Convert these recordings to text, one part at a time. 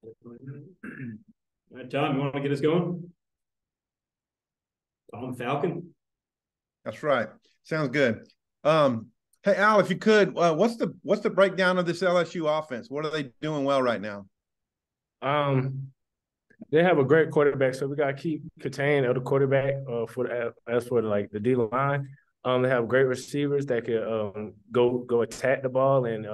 All right, Tom, you want to get us going? Tom Falcon. That's right. Sounds good. Hey Al, if you could, what's the breakdown of this LSU offense? What are they doing well right now? They have a great quarterback, so we gotta keep containing the quarterback as for like the D line. They have great receivers that can go attack the ball and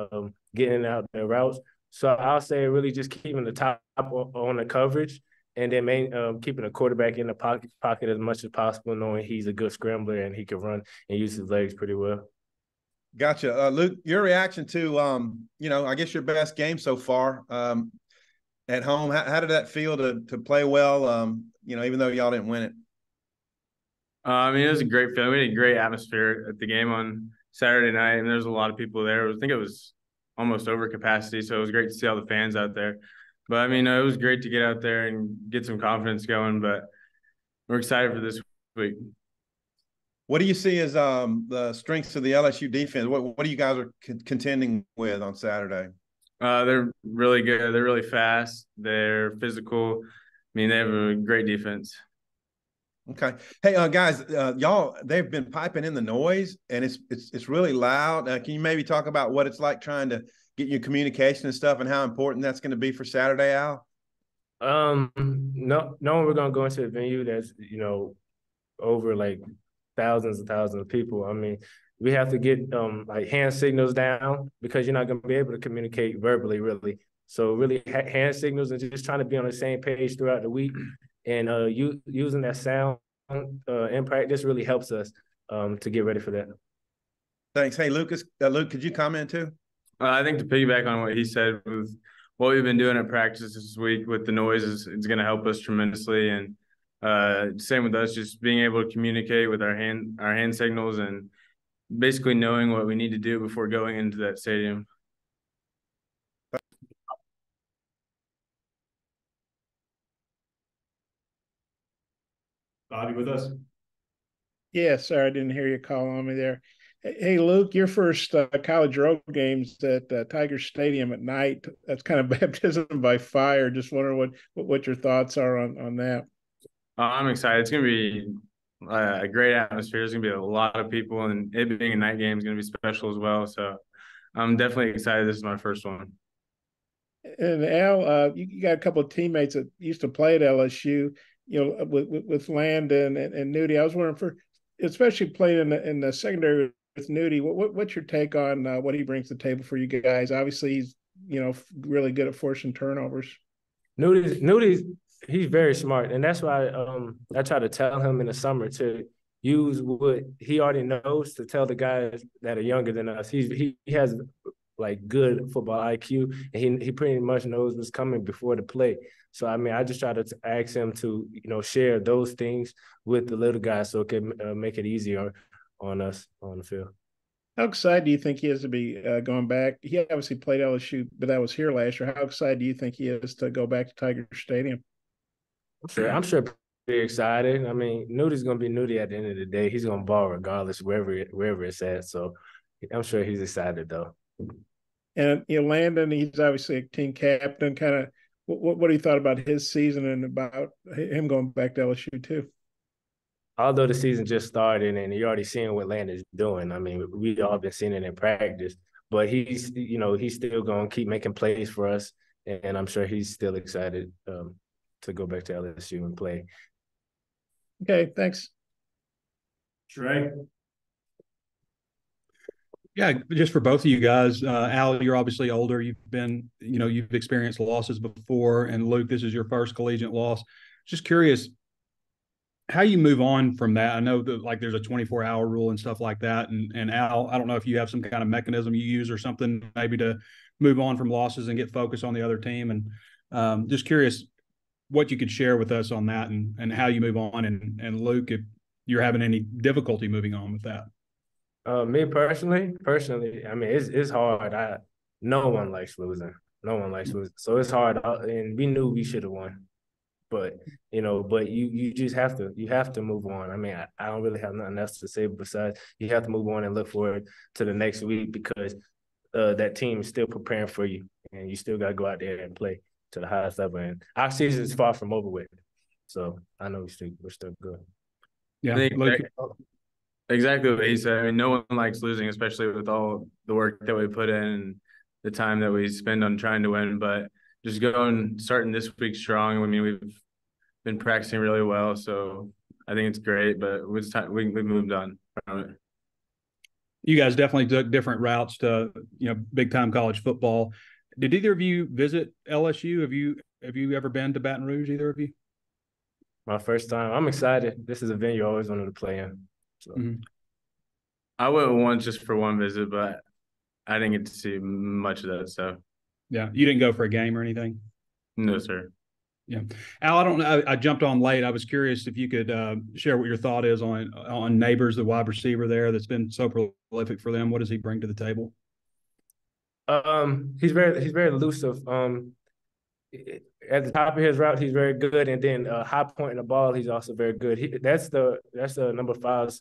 get in and out their routes. So I'll say really just keeping the top on the coverage and then keeping the quarterback in the pocket as much as possible, knowing he's a good scrambler and he can run and use his legs pretty well. Gotcha. Luke, your reaction to I guess your best game so far at home. How did that feel to play well? Even though y'all didn't win it. It was a great feeling. We had a great atmosphere at the game on Saturday night, and there was a lot of people there. I think it was almost over capacity, so it was great to see all the fans out there. But it was great to get out there and get some confidence going. But we're excited for this week. What do you see as the strengths of the LSU defense? What do you guys are contending with on Saturday? They're really good. They're really fast. They're physical. They have a great defense. Okay. Hey, guys, they've been piping in the noise, and it's really loud. Can you maybe talk about what it's like trying to get your communication and stuff, and how important that's going to be for Saturday, Al? No, we're gonna go into a venue that's over like thousands and thousands of people. We have to get like hand signals down because you're not gonna be able to communicate verbally, really. So really, hand signals and just trying to be on the same page throughout the week. And using that sound in practice really helps us to get ready for that. Thanks. Hey, Luke, could you comment too? I think to piggyback on what he said, with what we've been doing at practice this week with the noises, it's going to help us tremendously. And same with us, just being able to communicate with our hand signals and basically knowing what we need to do before going into that stadium. Bobby with us? Yeah, sorry, I didn't hear you call on me there. Hey, Luke, your first college road games at Tiger Stadium at night. That's kind of baptism by fire. Just wondering what your thoughts are on that. I'm excited. It's going to be a great atmosphere. There's going to be a lot of people, and it being a night game is going to be special as well. So I'm definitely excited. This is my first one. And Al, you got a couple of teammates that used to play at LSU. With Landon and Nudie. I was wondering especially playing in the secondary with Nudie. What's your take on what he brings to the table for you guys? Obviously, he's really good at forcing turnovers. Nudie, he's very smart, and that's why I try to tell him in the summer to use what he already knows to tell the guys that are younger than us. He has like good football IQ, and he pretty much knows what's coming before the play. So I just try to ask him to share those things with the little guys so it can make it easier on us on the field. How excited do you think he is to be going back? He obviously played LSU, but that was here last year. How excited do you think he is to go back to Tiger Stadium? I'm sure pretty excited. Nudie's gonna be Nudie at the end of the day. He's gonna ball regardless wherever it's at. So I'm sure he's excited though. And Landon, he's obviously a team captain. Kind of, what do you thought about his season and about him going back to LSU too? Although the season just started and you're already seeing what Landon's doing. We all been seeing it in practice, but he's still going to keep making plays for us, and I'm sure he's still excited to go back to LSU and play. Okay, thanks. Trey. Yeah, just for both of you guys, Al, you're obviously older. You've experienced losses before, and Luke, this is your first collegiate loss. Just curious how you move on from that. I know that there's a 24-hour rule and stuff like that. And Al, I don't know if you have some kind of mechanism you use or something maybe to move on from losses and get focused on the other team. And just curious what you could share with us on that and how you move on. And Luke, if you're having any difficulty moving on with that. Me personally, it's hard. No one likes losing. No one likes losing. So it's hard. And we knew we should have won. But you just have to move on. I don't really have nothing else to say besides you have to move on and look forward to the next week because that team is still preparing for you and you still got to go out there and play. to the highest level. And our season is far from over with. So I know we're still good. Yeah, I think Luke. exactly what he said. I mean, no one likes losing, especially with all the work that we put in and the time that we spend on trying to win. But just starting this week strong. I mean, we've been practicing really well, so I think it's great. But it's time we moved on from it. You guys definitely took different routes to, big time college football. Did either of you visit LSU? Have you ever been to Baton Rouge, either of you? My first time. I'm excited. This is a venue I always wanted to play in. So. I went once just for one visit, but I didn't get to see much of that stuff. Yeah, you didn't go for a game or anything? No, sir. Yeah, Al, I don't know. I jumped on late. I was curious if you could share what your thought is on Neighbors, the wide receiver there that's been so prolific for them. What does he bring to the table? He's very elusive. At the top of his route, he's very good, and then high point in the ball, he's also very good. That's the number 5's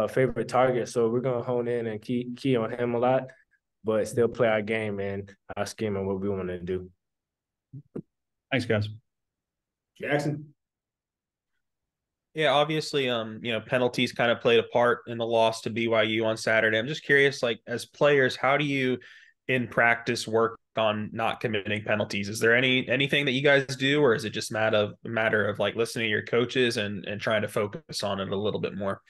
favorite target. So we're gonna hone in and key on him a lot, but still play our game and our scheme and what we want to do. Thanks, guys. Jackson. Yeah, obviously, penalties kind of played a part in the loss to BYU on Saturday. I'm just curious, like, as players, how do you in practice work on not committing penalties? Is there anything that you guys do, or is it just a matter of like listening to your coaches and trying to focus on it a little bit more?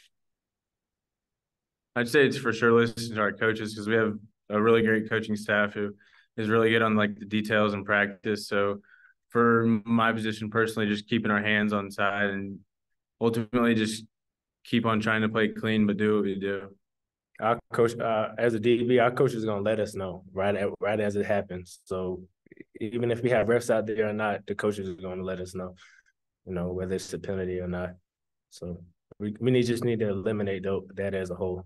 I'd say it's for sure listening to our coaches, because we have a really great coaching staff who is really good on like the details in practice. So for my position personally, just keeping our hands on side and ultimately just keep on trying to play clean, but do what we do. Our coach, as a DB, our coach is gonna let us know right as it happens. So even if we have refs out there or not, the coaches are gonna let us know, whether it's a penalty or not. So we just need to eliminate that as a whole.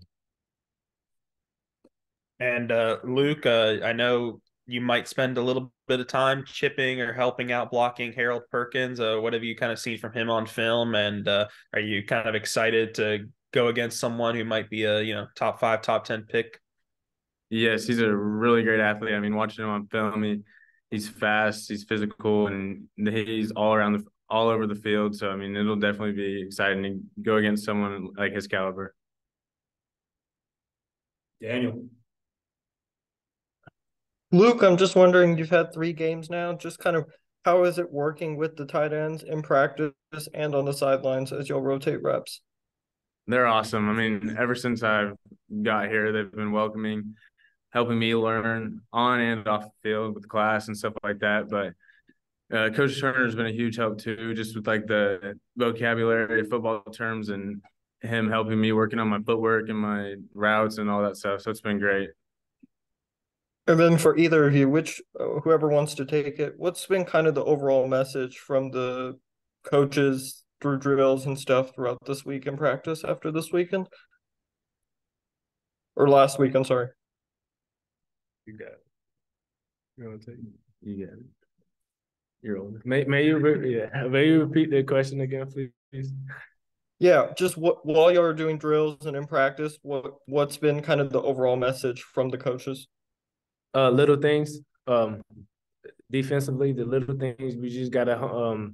And Luke, I know you might spend a little bit of time chipping or helping out blocking Harold Perkins. What have you kind of seen from him on film? And are you kind of excited to go against someone who might be a top 5, top 10 pick? Yes, he's a really great athlete. I mean, watching him on film, he's fast, he's physical, and he's all over the field. So I mean, it'll definitely be exciting to go against someone like his caliber. Daniel. Luke, I'm just wondering, you've had 3 games now. Just kind of how is it working with the tight ends in practice and on the sidelines as you'll rotate reps? They're awesome. I mean, ever since I've got here, they've been welcoming, helping me learn on and off the field with class and stuff like that. But Coach Turner's been a huge help too, just with like the vocabulary of football terms and him helping me working on my footwork and my routes and all that stuff. So it's been great. And then for either of you, whoever wants to take it, what's been kind of the overall message from the coaches through drills and stuff throughout this week in practice after this weekend? Or last weekend, sorry. You got it. You want to take it? You got it. You're older. May you repeat the question again, please? Yeah, just while y'all are doing drills and in practice, what's been kind of the overall message from the coaches? Little things. Defensively, the little things we just gotta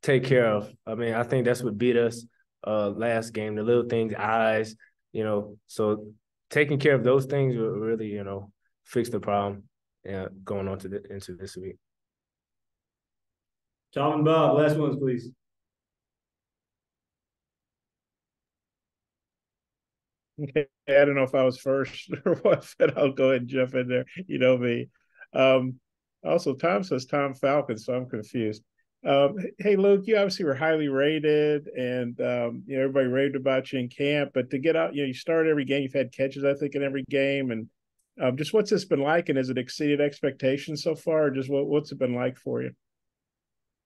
take care of. I mean, I think that's what beat us last game. The little things, eyes, So taking care of those things will really, fix the problem. Going on into this week. Tom and Bob, last ones, please. Okay, I don't know if I was first or what, but I'll go ahead and jump in there. You know me. Also, Tom says Tom Falcon, so I'm confused. Hey, Luke, you obviously were highly rated, and everybody raved about you in camp. But to get out, you start every game. You've had catches, I think, in every game, and just what's this been like? And has it exceeded expectations so far? Or just what's it been like for you?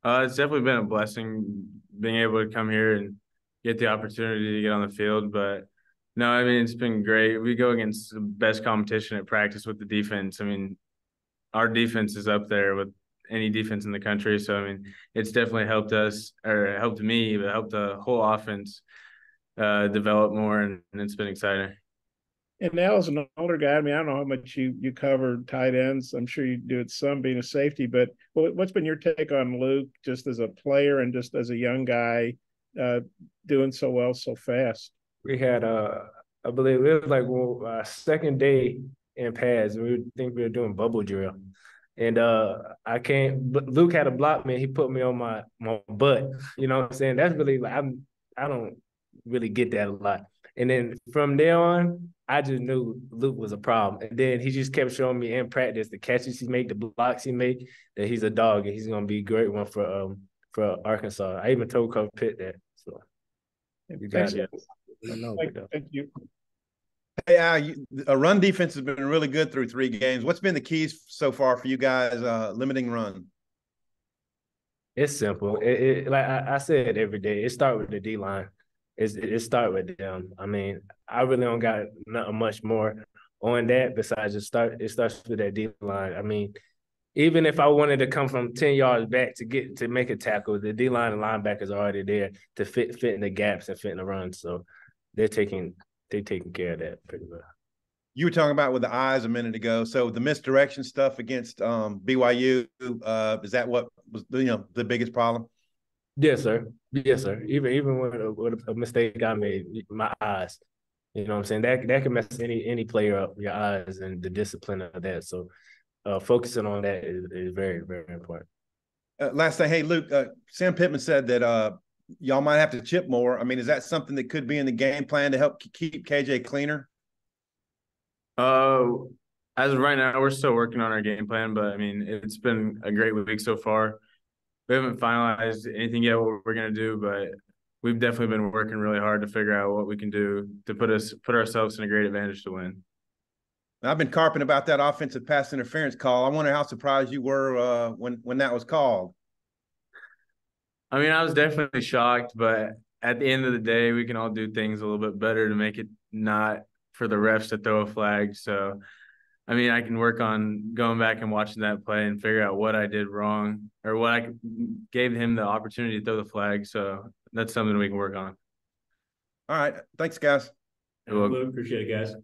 It's definitely been a blessing being able to come here and get the opportunity to get on the field. But no, I mean, it's been great. We go against the best competition at practice with the defense. I mean, our defense is up there with any defense in the country. So, I mean, it's definitely helped us, or helped me, but helped the whole offense develop more, and it's been exciting. And now as an older guy, I mean, I don't know how much you cover tight ends. I'm sure you do it some being a safety, but what's been your take on Luke just as a player and just as a young guy doing so well so fast? We had I believe it was like second day in pads, and we were doing bubble drill. And Luke had to block me. He put me on my butt. You know what I'm saying? That's really like I don't really get that a lot. And then from there on, I just knew Luke was a problem. And then he just kept showing me in practice the catches he made, the blocks he made, that he's a dog and he's gonna be a great one for Arkansas. I even told Coach Pitt that. So you got it. Thank you. Hey, Al, a run defense has been really good through 3 games. What's been the keys so far for you guys limiting run? It's simple. Like I said it every day. It starts with the D line. It starts with them. I mean, I really don't got nothing much more on that besides it starts with that D line. I mean, even if I wanted to come from 10 yards back to make a tackle, the D line and linebackers are already there to fit in the gaps and fit in the run. So they're taking care of that pretty well. You were talking about with the eyes a minute ago. So the misdirection stuff against BYU, is that what was the biggest problem? Yes, sir. Yes, sir. Even with a mistake I made, my eyes. You know what I'm saying? That can mess any player up, your eyes and the discipline of that. So focusing on that is very, very important. Last thing, hey, Luke, Sam Pittman said that y'all might have to chip more. I mean, is that something that could be in the game plan to help keep KJ cleaner? As of right now, we're still working on our game plan, but I mean, it's been a great week so far. We haven't finalized anything yet what we're gonna do, but we've definitely been working really hard to figure out what we can do to put ourselves in a great advantage to win. I've been carping about that offensive pass interference call. I wonder how surprised you were when that was called. I mean, I was definitely shocked, but at the end of the day, we can all do things a little bit better to make it not for the refs to throw a flag. So, I mean, I can work on going back and watching that play and figure out what I did wrong or what I gave him the opportunity to throw the flag. So that's something we can work on. All right. Thanks, guys. Appreciate it, guys.